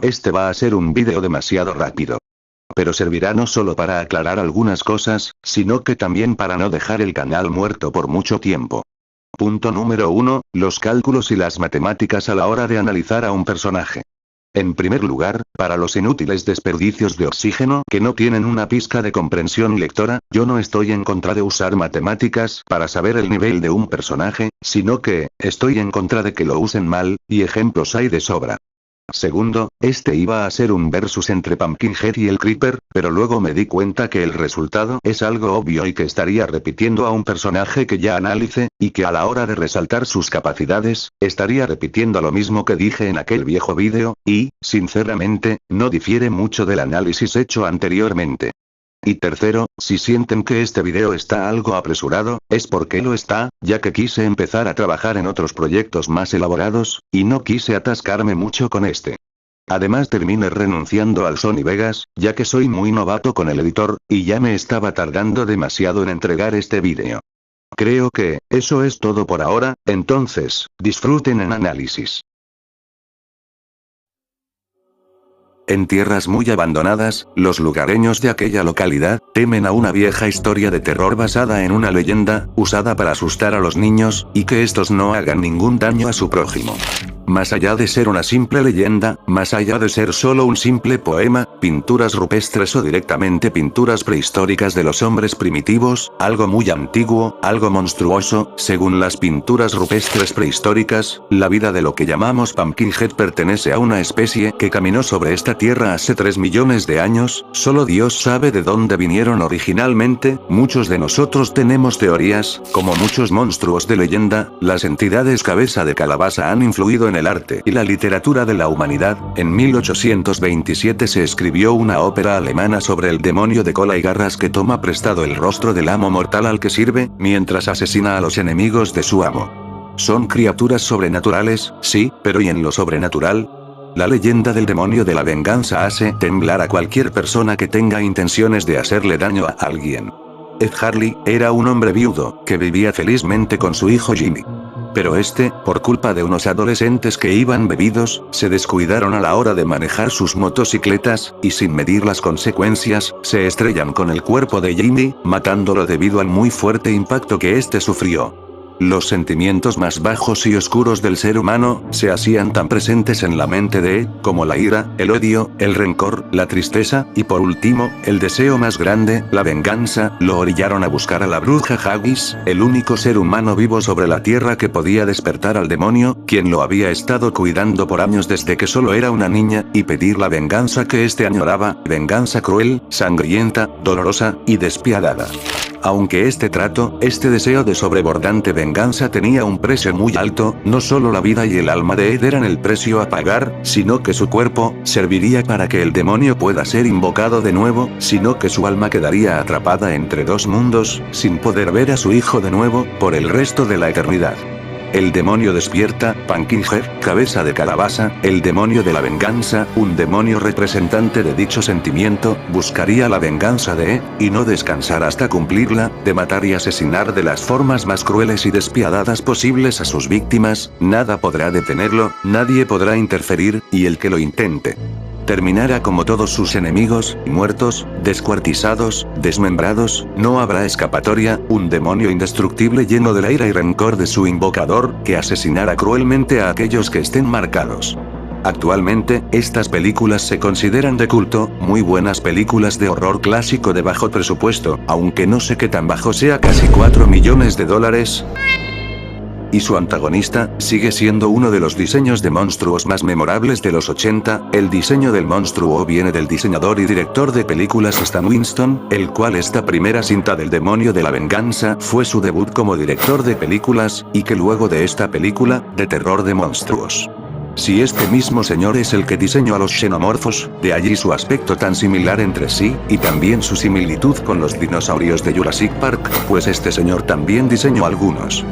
Este va a ser un vídeo demasiado rápido. Pero servirá no solo para aclarar algunas cosas, sino que también para no dejar el canal muerto por mucho tiempo. Punto número 1, los cálculos y las matemáticas a la hora de analizar a un personaje. En primer lugar, para los inútiles desperdicios de oxígeno que no tienen una pizca de comprensión lectora, yo no estoy en contra de usar matemáticas para saber el nivel de un personaje, sino que, estoy en contra de que lo usen mal, y ejemplos hay de sobra. Segundo, este iba a ser un versus entre Pumpkinhead y el Creeper, pero luego me di cuenta que el resultado es algo obvio y que estaría repitiendo a un personaje que ya analice, y que a la hora de resaltar sus capacidades, estaría repitiendo lo mismo que dije en aquel viejo vídeo, y, sinceramente, no difiere mucho del análisis hecho anteriormente. Y tercero, si sienten que este video está algo apresurado, es porque lo está, ya que quise empezar a trabajar en otros proyectos más elaborados, y no quise atascarme mucho con este. Además terminé renunciando al Sony Vegas, ya que soy muy novato con el editor, y ya me estaba tardando demasiado en entregar este vídeo. Creo que, eso es todo por ahora, entonces, disfruten en análisis. En tierras muy abandonadas, los lugareños de aquella localidad, temen a una vieja historia de terror basada en una leyenda, usada para asustar a los niños, y que estos no hagan ningún daño a su prójimo. Más allá de ser una simple leyenda, más allá de ser solo un simple poema, pinturas rupestres o directamente pinturas prehistóricas de los hombres primitivos, algo muy antiguo, algo monstruoso, según las pinturas rupestres prehistóricas, la vida de lo que llamamos Pumpkinhead pertenece a una especie que caminó sobre esta tierra hace 3 millones de años, solo Dios sabe de dónde vinieron originalmente, muchos de nosotros tenemos teorías, como muchos monstruos de leyenda, las entidades cabeza de calabaza han influido en el arte y la literatura de la humanidad. En 1827 se escribió una ópera alemana sobre el demonio de cola y garras que toma prestado el rostro del amo mortal al que sirve, mientras asesina a los enemigos de su amo. Son criaturas sobrenaturales, sí, pero ¿y en lo sobrenatural? La leyenda del demonio de la venganza hace temblar a cualquier persona que tenga intenciones de hacerle daño a alguien. Ed Harley era un hombre viudo, que vivía felizmente con su hijo Jimmy. Pero por culpa de unos adolescentes que iban bebidos, se descuidaron a la hora de manejar sus motocicletas, y sin medir las consecuencias, se estrellan con el cuerpo de Jimmy, matándolo debido al muy fuerte impacto que sufrió. Los sentimientos más bajos y oscuros del ser humano, se hacían tan presentes en la mente de Ed, como la ira, el odio, el rencor, la tristeza, y por último, el deseo más grande, la venganza, lo orillaron a buscar a la bruja Haggis, el único ser humano vivo sobre la tierra que podía despertar al demonio, quien lo había estado cuidando por años desde que solo era una niña, y pedir la venganza que añoraba, venganza cruel, sangrienta, dolorosa, y despiadada. Aunque este deseo de sobrebordante venganza tenía un precio muy alto, no solo la vida y el alma de Ed eran el precio a pagar, sino que su cuerpo, serviría para que el demonio pueda ser invocado de nuevo, sino que su alma quedaría atrapada entre dos mundos, sin poder ver a su hijo de nuevo, por el resto de la eternidad. El demonio despierta, Pumpkinhead, cabeza de calabaza, el demonio de la venganza, un demonio representante de dicho sentimiento, buscaría la venganza de Ed, y no descansar hasta cumplirla, de matar y asesinar de las formas más crueles y despiadadas posibles a sus víctimas. Nada podrá detenerlo, nadie podrá interferir, y el que lo intente terminará como todos sus enemigos, muertos, descuartizados, desmembrados, no habrá escapatoria, un demonio indestructible lleno de la ira y rencor de su invocador, que asesinará cruelmente a aquellos que estén marcados. Actualmente, estas películas se consideran de culto, muy buenas películas de horror clásico de bajo presupuesto, aunque no sé qué tan bajo sea, casi 4 millones de dólares. Y su antagonista, sigue siendo uno de los diseños de monstruos más memorables de los 80, el diseño del monstruo viene del diseñador y director de películas Stan Winston, el cual esta primera cinta del demonio de la venganza fue su debut como director de películas, y que luego de esta película, de terror de monstruos. Si este mismo señor es el que diseñó a los xenomorfos, de allí su aspecto tan similar entre sí, y también su similitud con los dinosaurios de Jurassic Park, pues este señor también diseñó algunos.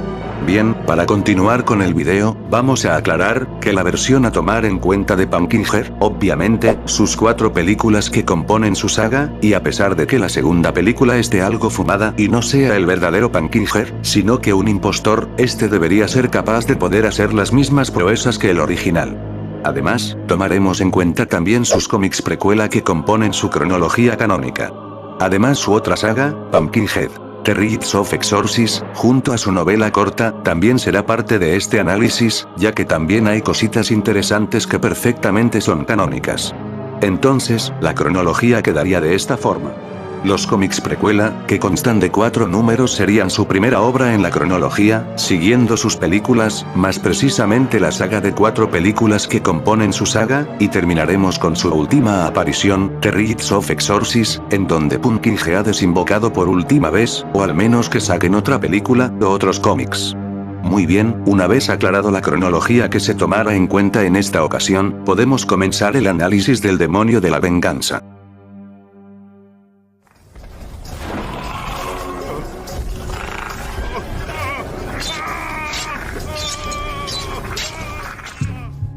Bien, para continuar con el video, vamos a aclarar que la versión a tomar en cuenta de Pumpkinhead, obviamente, sus 4 películas que componen su saga, y a pesar de que la segunda película esté algo fumada y no sea el verdadero Pumpkinhead, sino que un impostor, debería ser capaz de poder hacer las mismas proezas que el original. Además, tomaremos en cuenta también sus cómics precuela que componen su cronología canónica. Además su otra saga, Pumpkinhead, The Rites of Exorcist, junto a su novela corta, también será parte de este análisis, ya que también hay cositas interesantes que perfectamente son canónicas. Entonces, la cronología quedaría de esta forma. Los cómics precuela, que constan de 4 números, serían su primera obra en la cronología, siguiendo sus películas, más precisamente la saga de 4 películas que componen su saga, y terminaremos con su última aparición, The Rites of Exorcist, en donde Pumpkinhead ha desembocado por última vez, o al menos que saquen otra película, o otros cómics. Muy bien, una vez aclarado la cronología que se tomará en cuenta en esta ocasión, podemos comenzar el análisis del demonio de la venganza.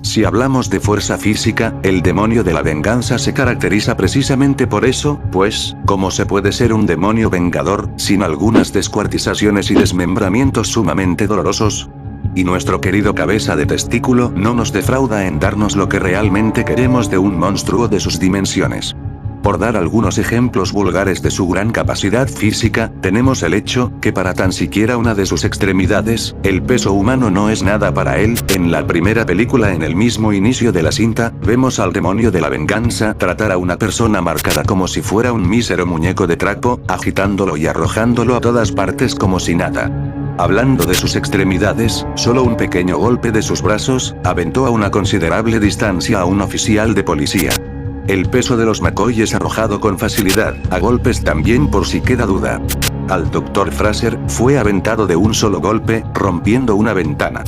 Si hablamos de fuerza física, el demonio de la venganza se caracteriza precisamente por eso, pues, ¿cómo se puede ser un demonio vengador, sin algunas descuartizaciones y desmembramientos sumamente dolorosos? Y nuestro querido cabeza de testículo no nos defrauda en darnos lo que realmente queremos de un monstruo de sus dimensiones. Por dar algunos ejemplos vulgares de su gran capacidad física, tenemos el hecho, que para tan siquiera una de sus extremidades, el peso humano no es nada para él. En la primera película, en el mismo inicio de la cinta, vemos al demonio de la venganza tratar a una persona marcada como si fuera un mísero muñeco de trapo, agitándolo y arrojándolo a todas partes como si nada. Hablando de sus extremidades, solo un pequeño golpe de sus brazos, aventó a una considerable distancia a un oficial de policía. El peso de los McCoy es arrojado con facilidad, a golpes también por si queda duda. Al Dr. Fraser, fue aventado de un solo golpe, rompiendo una ventana.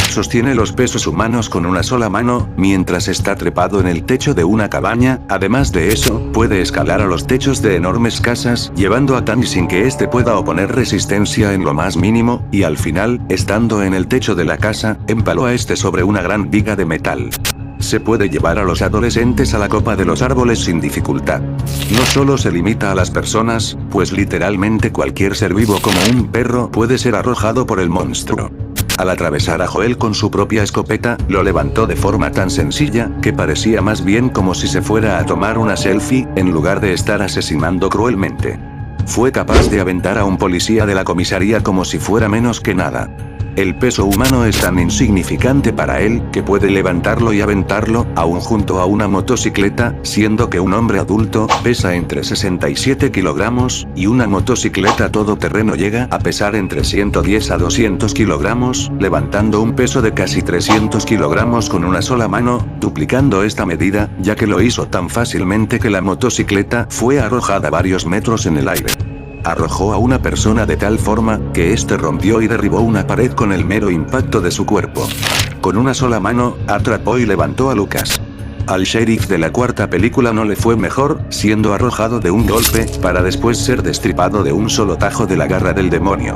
Sostiene los pesos humanos con una sola mano, mientras está trepado en el techo de una cabaña. Además de eso, puede escalar a los techos de enormes casas, llevando a Tanny sin que éste pueda oponer resistencia en lo más mínimo, y al final, estando en el techo de la casa, empaló a este sobre una gran viga de metal. Se puede llevar a los adolescentes a la copa de los árboles sin dificultad. No solo se limita a las personas, pues literalmente cualquier ser vivo como un perro puede ser arrojado por el monstruo. Al atravesar a Joel con su propia escopeta, lo levantó de forma tan sencilla, que parecía más bien como si se fuera a tomar una selfie, en lugar de estar asesinando cruelmente. Fue capaz de aventar a un policía de la comisaría como si fuera menos que nada. El peso humano es tan insignificante para él, que puede levantarlo y aventarlo, aún junto a una motocicleta, siendo que un hombre adulto pesa entre 67 kilogramos, y una motocicleta todoterreno llega a pesar entre 110 a 200 kilogramos, levantando un peso de casi 300 kilogramos con una sola mano, duplicando esta medida, ya que lo hizo tan fácilmente que la motocicleta fue arrojada varios metros en el aire. Arrojó a una persona de tal forma, que éste rompió y derribó una pared con el mero impacto de su cuerpo. Con una sola mano, atrapó y levantó a Lucas. Al sheriff de la cuarta película no le fue mejor, siendo arrojado de un golpe, para después ser destripado de un solo tajo de la garra del demonio.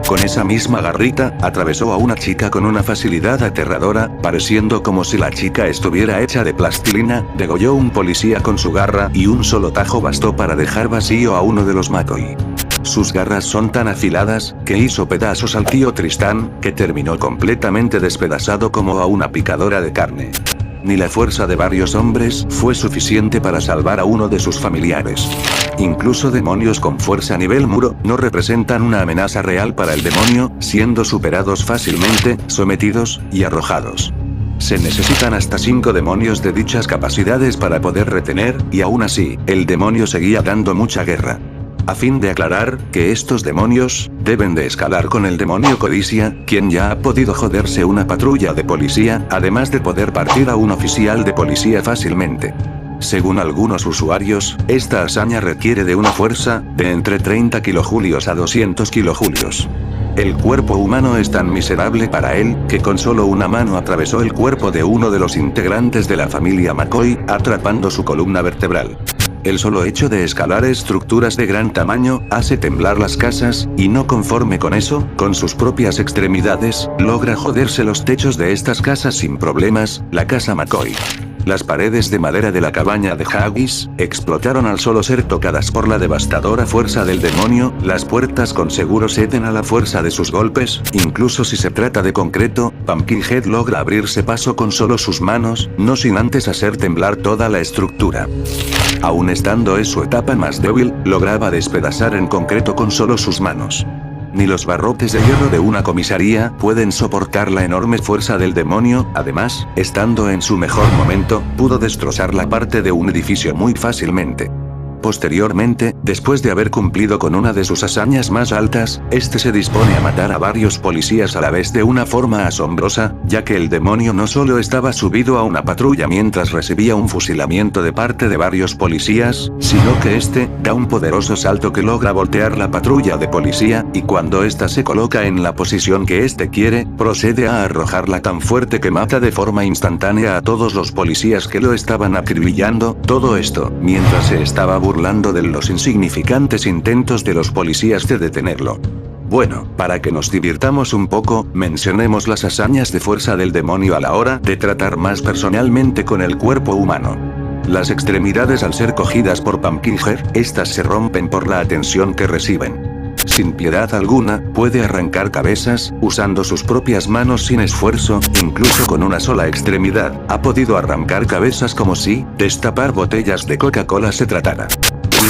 Con esa misma garrita, atravesó a una chica con una facilidad aterradora, pareciendo como si la chica estuviera hecha de plastilina. Degolló un policía con su garra, y un solo tajo bastó para dejar vacío a uno de los McCoy. Sus garras son tan afiladas, que hizo pedazos al tío Tristán, que terminó completamente despedazado como a una picadora de carne. Ni la fuerza de varios hombres fue suficiente para salvar a uno de sus familiares. Incluso demonios con fuerza a nivel muro no representan una amenaza real para el demonio, siendo superados fácilmente, sometidos y arrojados. Se necesitan hasta 5 demonios de dichas capacidades para poder retener, y aún así, el demonio seguía dando mucha guerra. A fin de aclarar, que estos demonios, deben de escalar con el demonio Codicia, quien ya ha podido joderse una patrulla de policía, además de poder partir a un oficial de policía fácilmente. Según algunos usuarios, esta hazaña requiere de una fuerza, de entre 30 kilojulios a 200 kilojulios. El cuerpo humano es tan miserable para él, que con solo una mano atravesó el cuerpo de uno de los integrantes de la familia McCoy, atrapando su columna vertebral. El solo hecho de escalar estructuras de gran tamaño, hace temblar las casas, y no conforme con eso, con sus propias extremidades, logra joderse los techos de estas casas sin problemas. La casa McCoy Las paredes de madera de la cabaña de Haggis explotaron al solo ser tocadas por la devastadora fuerza del demonio, las puertas con seguro ceden a la fuerza de sus golpes, incluso si se trata de concreto, Pumpkinhead logra abrirse paso con solo sus manos, no sin antes hacer temblar toda la estructura. Aún estando en su etapa más débil, lograba despedazar en concreto con solo sus manos. Ni los barrotes de hierro de una comisaría pueden soportar la enorme fuerza del demonio, además, estando en su mejor momento, pudo destrozar la parte de un edificio muy fácilmente. Posteriormente, después de haber cumplido con una de sus hazañas más altas, este se dispone a matar a varios policías a la vez de una forma asombrosa, ya que el demonio no solo estaba subido a una patrulla mientras recibía un fusilamiento de parte de varios policías, sino que este da un poderoso salto que logra voltear la patrulla de policía, y cuando ésta se coloca en la posición que éste quiere, procede a arrojarla tan fuerte que mata de forma instantánea a todos los policías que lo estaban acribillando, todo esto, mientras se estaba burlando de los insignificantes intentos de los policías de detenerlo. Bueno, para que nos divirtamos un poco, mencionemos las hazañas de fuerza del demonio a la hora de tratar más personalmente con el cuerpo humano. Las extremidades al ser cogidas por Pumpkinhead, estas se rompen por la atención que reciben. Sin piedad alguna, puede arrancar cabezas, usando sus propias manos sin esfuerzo, incluso con una sola extremidad, ha podido arrancar cabezas como si destapar botellas de Coca-Cola se tratara.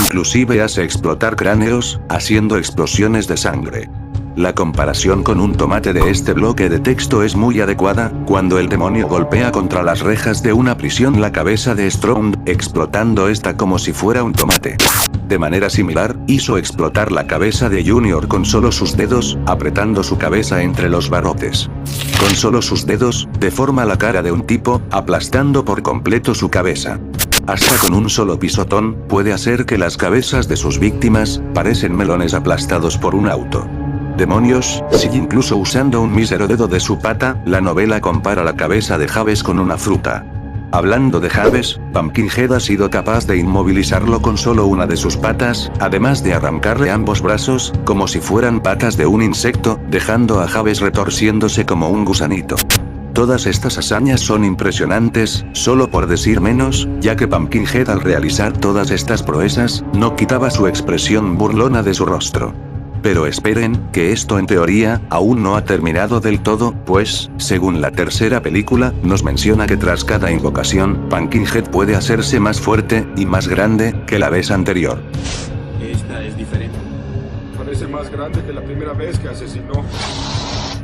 Inclusive hace explotar cráneos, haciendo explosiones de sangre. La comparación con un tomate de este bloque de texto es muy adecuada, cuando el demonio golpea contra las rejas de una prisión la cabeza de Strond, explotando esta como si fuera un tomate. De manera similar, hizo explotar la cabeza de Junior con solo sus dedos, apretando su cabeza entre los barrotes. Con solo sus dedos, deforma la cara de un tipo, aplastando por completo su cabeza. Hasta con un solo pisotón, puede hacer que las cabezas de sus víctimas parecen melones aplastados por un auto. Demonios, si incluso usando un mísero dedo de su pata, la novela compara la cabeza de Javes con una fruta. Hablando de Javes, Pumpkinhead ha sido capaz de inmovilizarlo con solo una de sus patas, además de arrancarle ambos brazos, como si fueran patas de un insecto, dejando a Javes retorciéndose como un gusanito. Todas estas hazañas son impresionantes, solo por decir menos, ya que Pumpkinhead al realizar todas estas proezas, no quitaba su expresión burlona de su rostro. Pero esperen, que esto en teoría, aún no ha terminado del todo, pues, según la tercera película, nos menciona que tras cada invocación, Pumpkinhead puede hacerse más fuerte, y más grande, que la vez anterior. Esta es diferente. Parece más grande que la primera vez que asesinó.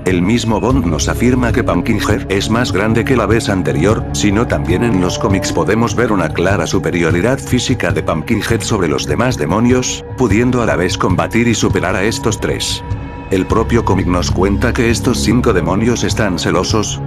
El mismo Bond nos afirma que Pumpkinhead es más grande que la vez anterior, sino también en los cómics podemos ver una clara superioridad física de Pumpkinhead sobre los demás demonios, pudiendo a la vez combatir y superar a estos tres. El propio cómic nos cuenta que estos 5 demonios están celosos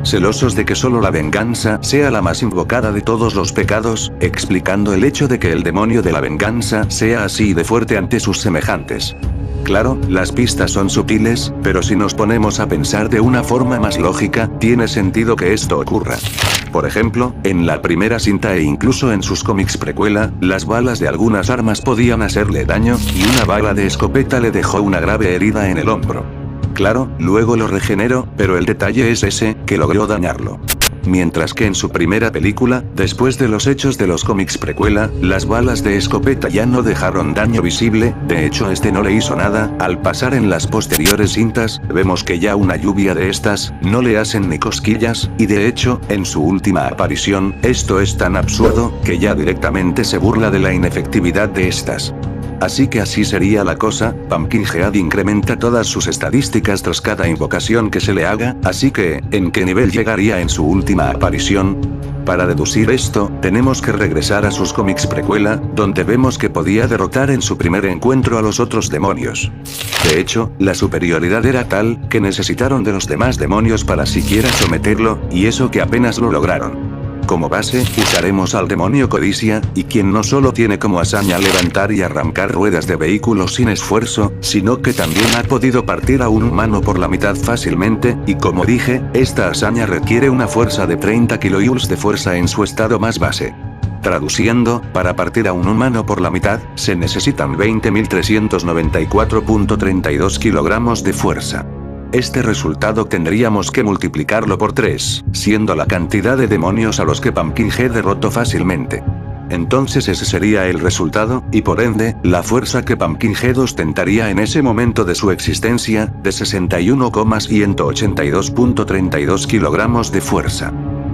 de que solo la venganza sea la más invocada de todos los pecados, explicando el hecho de que el demonio de la venganza sea así de fuerte ante sus semejantes. Claro, las pistas son sutiles, pero si nos ponemos a pensar de una forma más lógica, tiene sentido que esto ocurra. Por ejemplo, en la primera cinta e incluso en sus cómics precuela, las balas de algunas armas podían hacerle daño, y una bala de escopeta le dejó una grave herida en el hombro. Claro, luego lo regeneró, pero el detalle es ese, que logró dañarlo. Mientras que en su primera película, después de los hechos de los cómics precuela, las balas de escopeta ya no dejaron daño visible, de hecho este no le hizo nada, al pasar en las posteriores cintas, vemos que ya una lluvia de estas, no le hacen ni cosquillas, y de hecho, en su última aparición, esto es tan absurdo, que ya directamente se burla de la inefectividad de estas. Así que así sería la cosa, Pumpkinhead incrementa todas sus estadísticas tras cada invocación que se le haga, así que, ¿en qué nivel llegaría en su última aparición? Para deducir esto, tenemos que regresar a sus cómics precuela, donde vemos que podía derrotar en su primer encuentro a los otros demonios. De hecho, la superioridad era tal, que necesitaron de los demás demonios para siquiera someterlo, y eso que apenas lo lograron. Como base, usaremos al demonio Codicia, y quien no solo tiene como hazaña levantar y arrancar ruedas de vehículos sin esfuerzo, sino que también ha podido partir a un humano por la mitad fácilmente, y como dije, esta hazaña requiere una fuerza de 30 kJ de fuerza en su estado más base. Traduciendo, para partir a un humano por la mitad, se necesitan 20.394.32 kilogramos de fuerza. este resultado tendríamos que multiplicarlo por 3, siendo la cantidad de demonios a los que Pumpkinhead derrotó fácilmente. Entonces ese sería el resultado, y por ende, la fuerza que Pumpkinhead ostentaría en ese momento de su existencia, de 61,182.32 kilogramos de fuerza.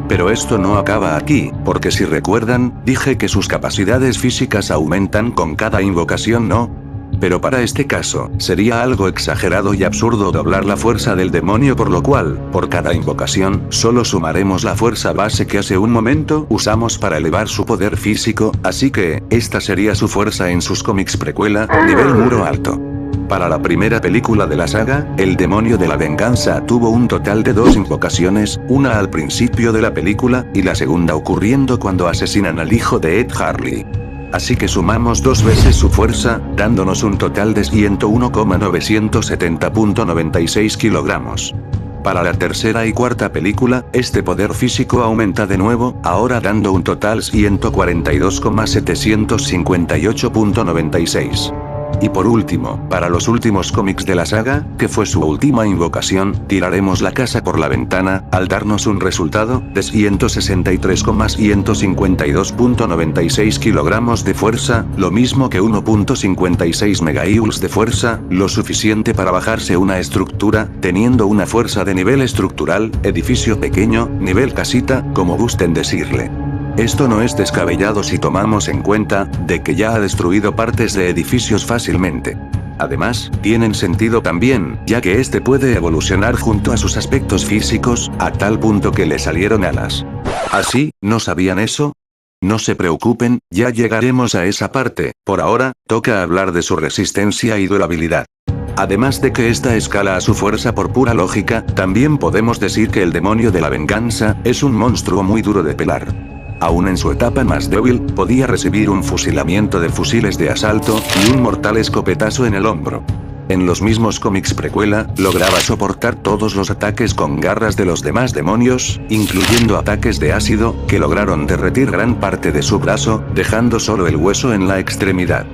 Pero esto no acaba aquí, porque si recuerdan, dije que sus capacidades físicas aumentan con cada invocación, ¿no? Pero para este caso, sería algo exagerado y absurdo doblar la fuerza del demonio, por lo cual, por cada invocación, solo sumaremos la fuerza base que hace un momento usamos para elevar su poder físico, así que, esta sería su fuerza en sus cómics precuela, nivel muro alto. Para la primera película de la saga, el demonio de la venganza tuvo un total de 2 invocaciones, una al principio de la película, y la segunda ocurriendo cuando asesinan al hijo de Ed Harley. Así que sumamos 2 veces su fuerza, dándonos un total de 101,970.96 kilogramos. Para la tercera y cuarta película, este poder físico aumenta de nuevo, ahora dando un total 142,758.96. Y por último, para los últimos cómics de la saga, que fue su última invocación, tiraremos la casa por la ventana, al darnos un resultado de 163,152.96 kilogramos de fuerza, lo mismo que 1.56 megajoules de fuerza, lo suficiente para bajarse una estructura, teniendo una fuerza de nivel estructural, edificio pequeño, nivel casita, como gusten decirle. Esto no es descabellado si tomamos en cuenta, de que ya ha destruido partes de edificios fácilmente. Además, tienen sentido también, ya que este puede evolucionar junto a sus aspectos físicos, a tal punto que le salieron alas. ¿Así, no sabían eso? No se preocupen, ya llegaremos a esa parte, por ahora, toca hablar de su resistencia y durabilidad. Además de que esta escala a su fuerza por pura lógica, también podemos decir que el demonio de la venganza, es un monstruo muy duro de pelar. Aún en su etapa más débil, podía recibir un fusilamiento de fusiles de asalto, y un mortal escopetazo en el hombro. En los mismos cómics precuela, lograba soportar todos los ataques con garras de los demás demonios, incluyendo ataques de ácido, que lograron derretir gran parte de su brazo, dejando solo el hueso en la extremidad.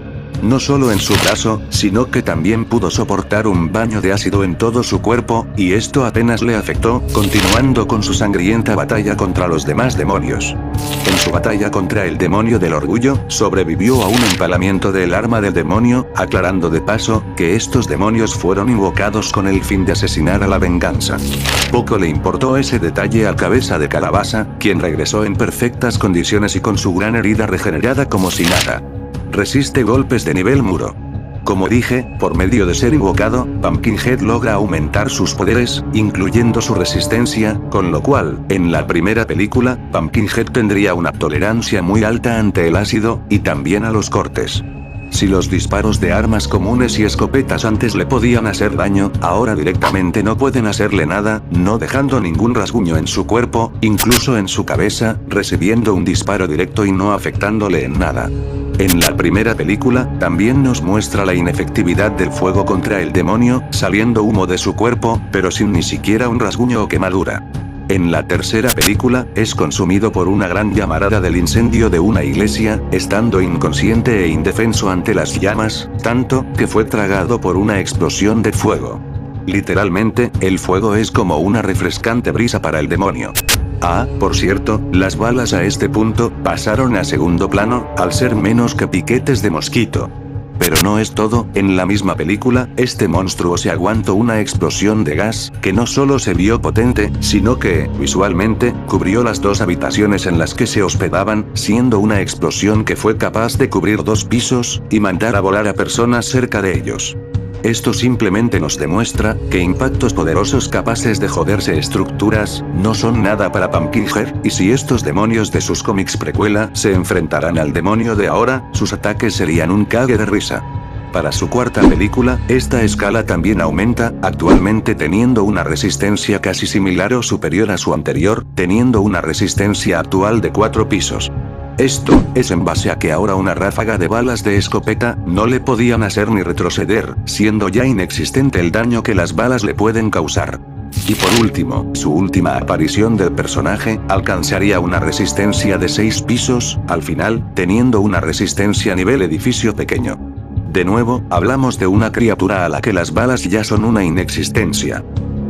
No solo en su brazo, sino que también pudo soportar un baño de ácido en todo su cuerpo, y esto apenas le afectó, continuando con su sangrienta batalla contra los demás demonios. En su batalla contra el demonio del orgullo, sobrevivió a un empalamiento del arma del demonio, aclarando de paso, que estos demonios fueron invocados con el fin de asesinar a la venganza. Poco le importó ese detalle al cabeza de calabaza, quien regresó en perfectas condiciones y con su gran herida regenerada como si nada. Resiste golpes de nivel muro. Como dije, por medio de ser invocado, Pumpkinhead logra aumentar sus poderes, incluyendo su resistencia, con lo cual, en la primera película, Pumpkinhead tendría una tolerancia muy alta ante el ácido, y también a los cortes. Si los disparos de armas comunes y escopetas antes le podían hacer daño, ahora directamente no pueden hacerle nada, no dejando ningún rasguño en su cuerpo, incluso en su cabeza, recibiendo un disparo directo y no afectándole en nada. En la primera película, también nos muestra la inefectividad del fuego contra el demonio, saliendo humo de su cuerpo, pero sin ni siquiera un rasguño o quemadura. En la tercera película, es consumido por una gran llamarada del incendio de una iglesia, estando inconsciente e indefenso ante las llamas, tanto, que fue tragado por una explosión de fuego. Literalmente, el fuego es como una refrescante brisa para el demonio. Ah, por cierto, las balas a este punto, pasaron a segundo plano, al ser menos que piquetes de mosquito. Pero no es todo, en la misma película, este monstruo se aguantó una explosión de gas, que no solo se vio potente, sino que, visualmente, cubrió las 2 habitaciones en las que se hospedaban, siendo una explosión que fue capaz de cubrir 2 pisos, y mandar a volar a personas cerca de ellos. Esto simplemente nos demuestra, que impactos poderosos capaces de joderse estructuras, no son nada para Pumpkinhead, y si estos demonios de sus cómics precuela se enfrentaran al demonio de ahora, sus ataques serían un cague de risa. Para su cuarta película, esta escala también aumenta, actualmente teniendo una resistencia casi similar o superior a su anterior, teniendo una resistencia actual de 4 pisos. Esto, es en base a que ahora una ráfaga de balas de escopeta, no le podían hacer ni retroceder, siendo ya inexistente el daño que las balas le pueden causar. Y por último, su última aparición del personaje, alcanzaría una resistencia de 6 pisos, al final, teniendo una resistencia a nivel edificio pequeño. De nuevo, hablamos de una criatura a la que las balas ya son una inexistencia.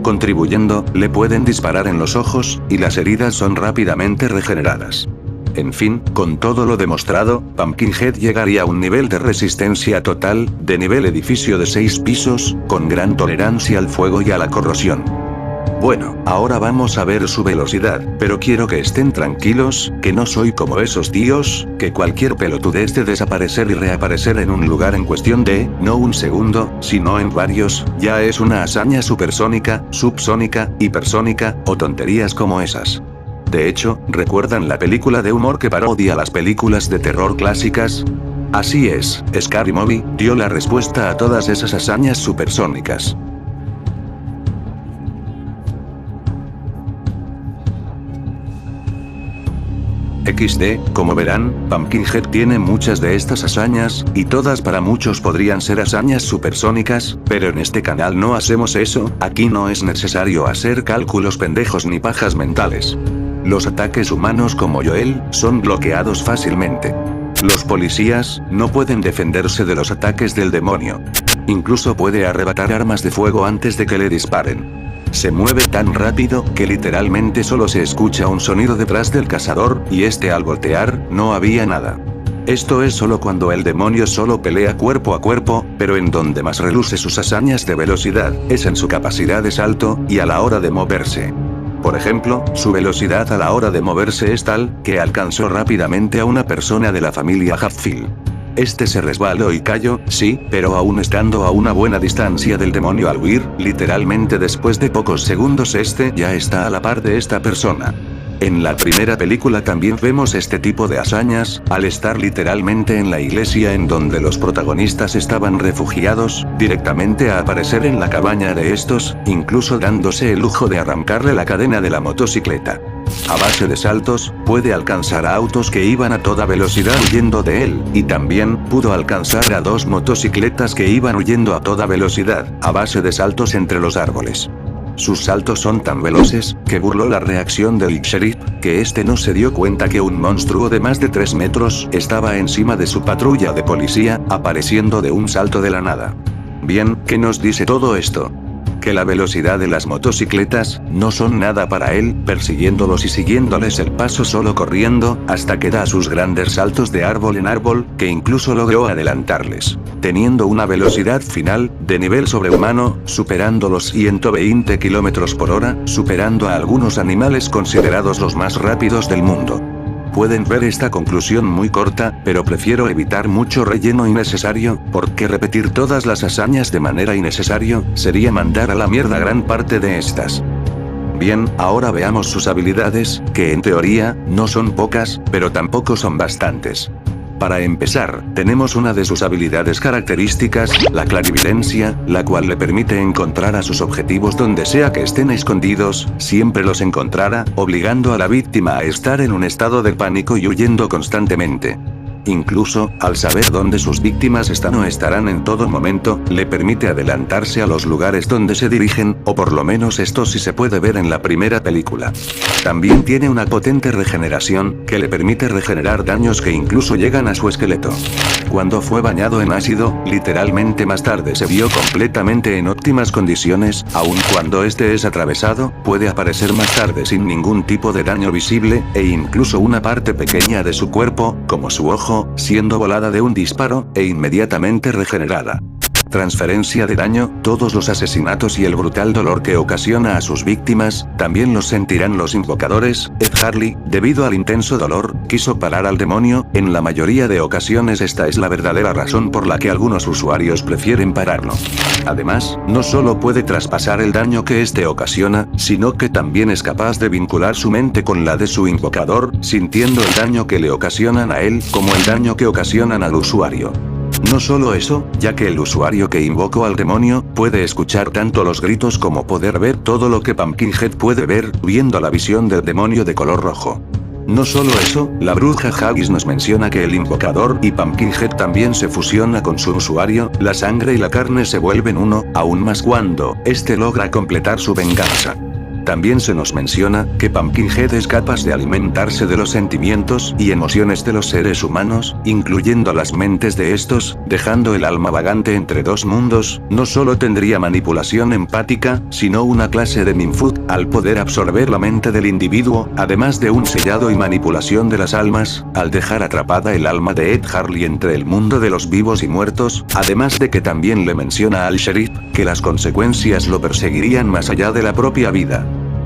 contribuyendo, le pueden disparar en los ojos, y las heridas son rápidamente regeneradas. En fin, con todo lo demostrado, Pumpkinhead llegaría a un nivel de resistencia total, de nivel edificio de 6 pisos, con gran tolerancia al fuego y a la corrosión. Bueno, ahora vamos a ver su velocidad, pero quiero que estén tranquilos, que no soy como esos tíos, que cualquier pelotudez de desaparecer y reaparecer en un lugar en cuestión de, no un segundo, sino en varios, ya es una hazaña supersónica, subsónica, hipersónica, o tonterías como esas. De hecho, ¿recuerdan la película de humor que parodia las películas de terror clásicas? Así es, Scary Movie dio la respuesta a todas esas hazañas supersónicas. XD, como verán, Pumpkinhead tiene muchas de estas hazañas, y todas para muchos podrían ser hazañas supersónicas, pero en este canal no hacemos eso, aquí no es necesario hacer cálculos pendejos ni pajas mentales. Los ataques humanos como Joel, son bloqueados fácilmente. Los policías, no pueden defenderse de los ataques del demonio. Incluso puede arrebatar armas de fuego antes de que le disparen. Se mueve tan rápido, que literalmente solo se escucha un sonido detrás del cazador, y al voltear, no había nada. Esto es solo cuando el demonio solo pelea cuerpo a cuerpo, pero en donde más reluce sus hazañas de velocidad, es en su capacidad de salto, y a la hora de moverse. Por ejemplo, su velocidad a la hora de moverse es tal, que alcanzó rápidamente a una persona de la familia Hatfield. Se resbaló y cayó, sí, pero aún estando a una buena distancia del demonio al huir, literalmente después de pocos segundos ya está a la par de esta persona. En la primera película también vemos este tipo de hazañas, al estar literalmente en la iglesia en donde los protagonistas estaban refugiados, directamente a aparecer en la cabaña de estos, incluso dándose el lujo de arrancarle la cadena de la motocicleta. A base de saltos, puede alcanzar a autos que iban a toda velocidad huyendo de él, y también pudo alcanzar a 2 motocicletas que iban huyendo a toda velocidad, a base de saltos entre los árboles. Sus saltos son tan veloces, que burló la reacción del sheriff, que no se dio cuenta que un monstruo de más de 3 metros estaba encima de su patrulla de policía, apareciendo de un salto de la nada. Bien, ¿qué nos dice todo esto? Que la velocidad de las motocicletas no son nada para él, persiguiéndolos y siguiéndoles el paso solo corriendo, hasta que da sus grandes saltos de árbol en árbol, que incluso logró adelantarles, teniendo una velocidad final, de nivel sobrehumano, superando los 120 km por hora, superando a algunos animales considerados los más rápidos del mundo. Pueden ver esta conclusión muy corta, pero prefiero evitar mucho relleno innecesario, porque repetir todas las hazañas de manera innecesaria, sería mandar a la mierda gran parte de estas. Bien, ahora veamos sus habilidades, que en teoría, no son pocas, pero tampoco son bastantes. Para empezar, tenemos una de sus habilidades características, la clarividencia, la cual le permite encontrar a sus objetivos donde sea que estén escondidos, siempre los encontrará, obligando a la víctima a estar en un estado de pánico y huyendo constantemente. Incluso, al saber dónde sus víctimas están o estarán en todo momento, le permite adelantarse a los lugares donde se dirigen, o por lo menos esto sí se puede ver en la primera película. También tiene una potente regeneración, que le permite regenerar daños que incluso llegan a su esqueleto. Cuando fue bañado en ácido, literalmente más tarde se vio completamente en óptimas condiciones, aun cuando es atravesado, puede aparecer más tarde sin ningún tipo de daño visible, e incluso una parte pequeña de su cuerpo, como su ojo, siendo volada de un disparo, e inmediatamente regenerada. Transferencia de daño, todos los asesinatos y el brutal dolor que ocasiona a sus víctimas, también los sentirán los invocadores. Ed Harley, debido al intenso dolor, quiso parar al demonio, en la mayoría de ocasiones esta es la verdadera razón por la que algunos usuarios prefieren pararlo. Además, no solo puede traspasar el daño que ocasiona, sino que también es capaz de vincular su mente con la de su invocador, sintiendo el daño que le ocasionan a él, como el daño que ocasionan al usuario. No solo eso, ya que el usuario que invocó al demonio, puede escuchar tanto los gritos como poder ver todo lo que Pumpkinhead puede ver, viendo la visión del demonio de color rojo. No solo eso, la bruja Haggis nos menciona que el invocador y Pumpkinhead también se fusiona con su usuario, la sangre y la carne se vuelven uno, aún más cuando, logra completar su venganza. También se nos menciona que Pumpkinhead es capaz de alimentarse de los sentimientos y emociones de los seres humanos, incluyendo las mentes de estos, dejando el alma vagante entre dos mundos. No solo tendría manipulación empática, sino una clase de Minfoot, al poder absorber la mente del individuo, además de un sellado y manipulación de las almas, al dejar atrapada el alma de Ed Harley entre el mundo de los vivos y muertos, además de que también le menciona al sheriff, que las consecuencias lo perseguirían más allá de la propia vida.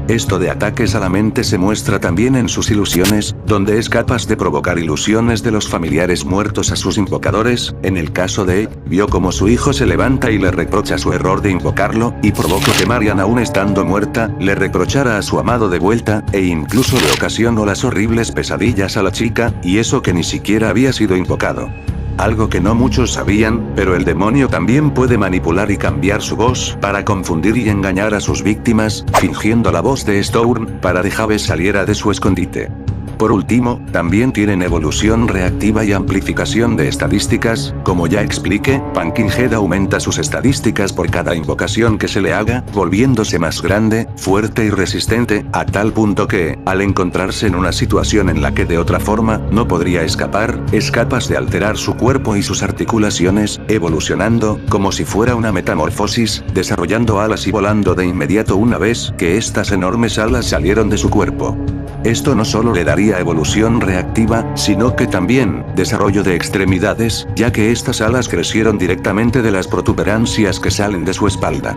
Esto de ataques a la mente se muestra también en sus ilusiones, donde es capaz de provocar ilusiones de los familiares muertos a sus invocadores. En el caso de Ed, vio como su hijo se levanta y le reprocha su error de invocarlo, y provocó que Marian, aún estando muerta, le reprochara a su amado de vuelta, e incluso le ocasionó las horribles pesadillas a la chica, y eso que ni siquiera había sido invocado. Algo que no muchos sabían, pero el demonio también puede manipular y cambiar su voz para confundir y engañar a sus víctimas, fingiendo la voz de Storm para que Javes saliera de su escondite. Por último, también tienen evolución reactiva y amplificación de estadísticas. Como ya expliqué, Pumpkinhead aumenta sus estadísticas por cada invocación que se le haga, volviéndose más grande, fuerte y resistente, a tal punto que, al encontrarse en una situación en la que de otra forma no podría escapar, es capaz de alterar su cuerpo y sus articulaciones, evolucionando, como si fuera una metamorfosis, desarrollando alas y volando de inmediato una vez que estas enormes alas salieron de su cuerpo. Esto no solo le daría evolución reactiva, sino que también, desarrollo de extremidades, ya que estas alas crecieron directamente de las protuberancias que salen de su espalda.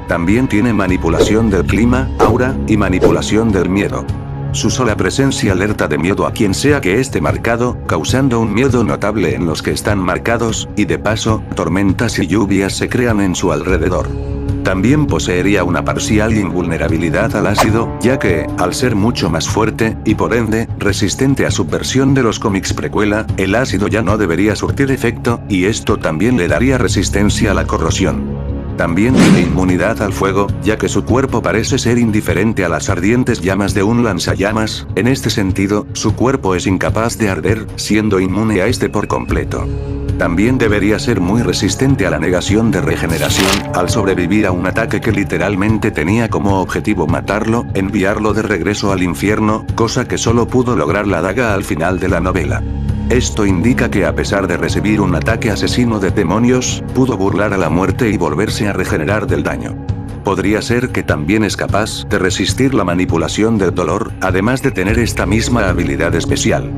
También tiene manipulación del clima, aura, y manipulación del miedo. Su sola presencia alerta de miedo a quien sea que esté marcado, causando un miedo notable en los que están marcados, y de paso, tormentas y lluvias se crean en su alrededor. También poseería una parcial invulnerabilidad al ácido, ya que, al ser mucho más fuerte, y por ende, resistente a su versión de los cómics precuela, el ácido ya no debería surtir efecto, y esto también le daría resistencia a la corrosión. También tiene inmunidad al fuego, ya que su cuerpo parece ser indiferente a las ardientes llamas de un lanzallamas. En este sentido, su cuerpo es incapaz de arder, siendo inmune a este por completo. También debería ser muy resistente a la negación de regeneración, al sobrevivir a un ataque que literalmente tenía como objetivo matarlo, enviarlo de regreso al infierno, cosa que solo pudo lograr la daga al final de la novela. Esto indica que a pesar de recibir un ataque asesino de demonios, pudo burlar a la muerte y volverse a regenerar del daño. Podría ser que también es capaz de resistir la manipulación del dolor, además de tener esta misma habilidad especial.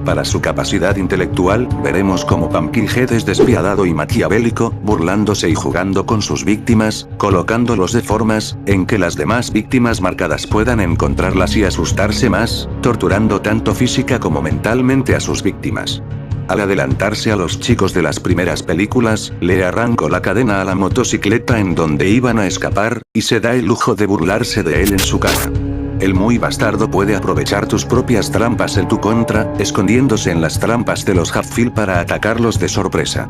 Para su capacidad intelectual, veremos cómo Pumpkinhead es despiadado y maquiavélico, burlándose y jugando con sus víctimas, colocándolos de formas en que las demás víctimas marcadas puedan encontrarlas y asustarse más, torturando tanto física como mentalmente a sus víctimas. Al adelantarse a los chicos de las primeras películas, le arrancó la cadena a la motocicleta en donde iban a escapar, y se da el lujo de burlarse de él en su cara. El muy bastardo puede aprovechar tus propias trampas en tu contra, escondiéndose en las trampas de los Hatfield para atacarlos de sorpresa.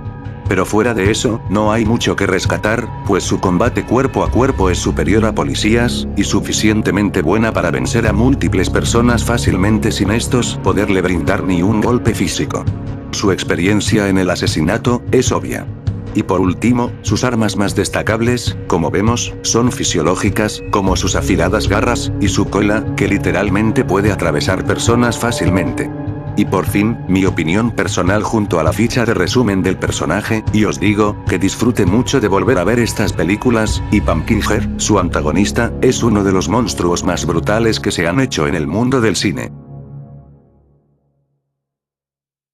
Pero fuera de eso, no hay mucho que rescatar, pues su combate cuerpo a cuerpo es superior a policías, y suficientemente buena para vencer a múltiples personas fácilmente sin estos poderle brindar ni un golpe físico. Su experiencia en el asesinato es obvia. Y por último, sus armas más destacables, como vemos, son fisiológicas, como sus afiladas garras, y su cola, que literalmente puede atravesar personas fácilmente. Y por fin, mi opinión personal junto a la ficha de resumen del personaje, y os digo, que disfrute mucho de volver a ver estas películas, y Pumpkinhead, su antagonista, es uno de los monstruos más brutales que se han hecho en el mundo del cine.